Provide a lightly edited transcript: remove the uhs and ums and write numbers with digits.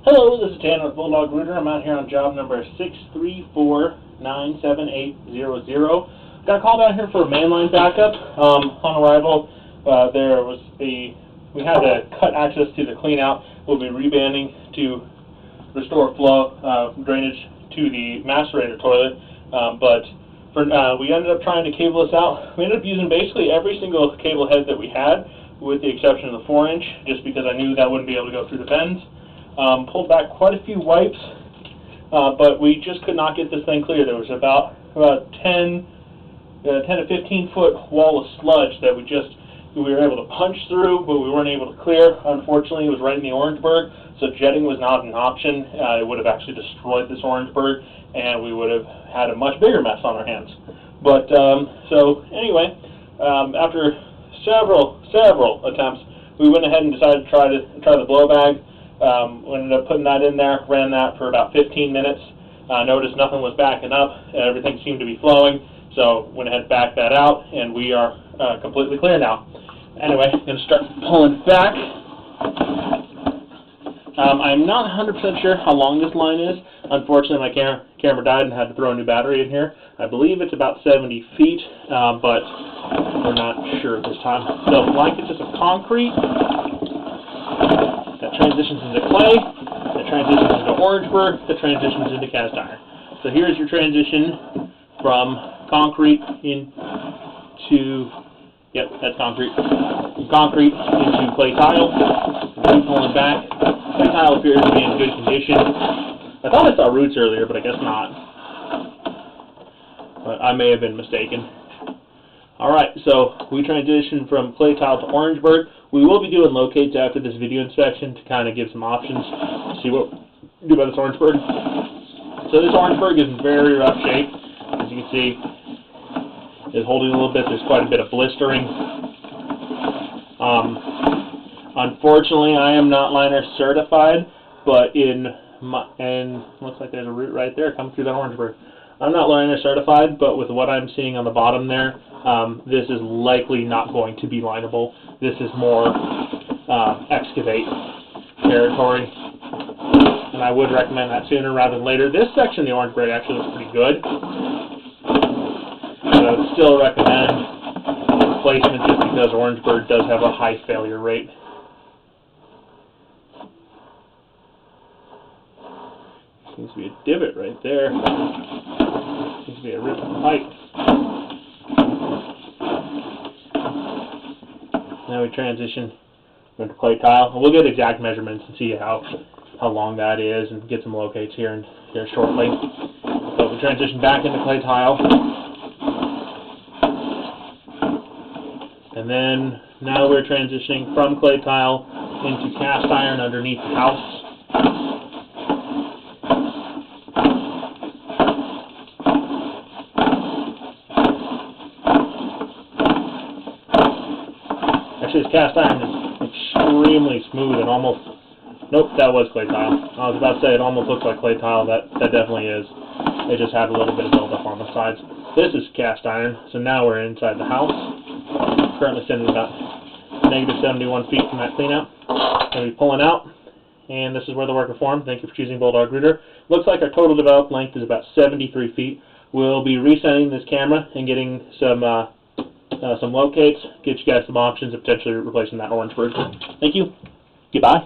Hello, this is Dan with Bulldog Rooter. I'm out here on job number 634-97800. Got a call down here for a mainline backup. On arrival, we had to cut access to the clean out. We'll be rebanding to restore flow, drainage to the macerator toilet. We ended up trying to cable this out. We ended up using basically every single cable head that we had, with the exception of the 4-inch, just because I knew that wouldn't be able to go through the bends. Pulled back quite a few wipes, but we just could not get this thing clear. There was about 10 to 15 foot wall of sludge that we were able to punch through, but we weren't able to clear. Unfortunately, it was right in the Orangeburg, so jetting was not an option. It would have actually destroyed this Orangeburg, and we would have had a much bigger mess on our hands. But so anyway, after several attempts, we went ahead and decided to try the blow bag. We ended up putting that in there, ran that for about 15 minutes, noticed nothing was backing up, everything seemed to be flowing, so went ahead and backed that out, and we are completely clear now. Anyway, I'm going to start pulling back. I'm not 100% sure how long this line is. Unfortunately, my camera died and had to throw a new battery in here. I believe it's about 70 feet, but we're not sure at this time. So blankets of concrete. That transitions into clay, that transitions into Orangeburg, that transitions into cast iron. So here's your transition from concrete into, yep, that's concrete. From concrete into clay tile. Keep pulling back. Clay tile appears to be in good condition. I thought I saw roots earlier, but I guess not. But I may have been mistaken. Alright, so we transitioned from clay tile to Orangeburg. We will be doing locates after this video inspection to kind of give some options, see what we do about this Orangeburg. So this Orangeburg is in very rough shape. As you can see, it's holding a little bit. There's quite a bit of blistering. Unfortunately, I am not liner certified, but and looks like there's a root right there coming through that Orangeburg. I'm not liner certified, but with what I'm seeing on the bottom there, this is likely not going to be lineable. This is more excavate territory, and I would recommend that sooner rather than later. This section of the Orangeburg actually looks pretty good, but I would still recommend replacement just because Orangeburg does have a high failure rate. Seems to be a divot right there. Seems to be a rip in the pipe. Now we transition into clay tile. And we'll get exact measurements and see how long that is and get some locates here shortly. So we transition back into clay tile. And then now we're transitioning from clay tile into cast iron underneath the house. Actually, this cast iron is extremely smooth and almost, nope, that was clay tile. I was about to say it almost looks like clay tile. That definitely is. It just had a little bit of buildup on the sides. This is cast iron, so now we're inside the house. Currently sitting about negative 71 feet from that clean out. Going to be pulling out, and this is where the work performed. Thank you for choosing Bulldog Rooter. Looks like our total developed length is about 73 feet. We'll be resetting this camera and getting some locates, get you guys some options of potentially replacing that Orangeburg. Thank you. Goodbye.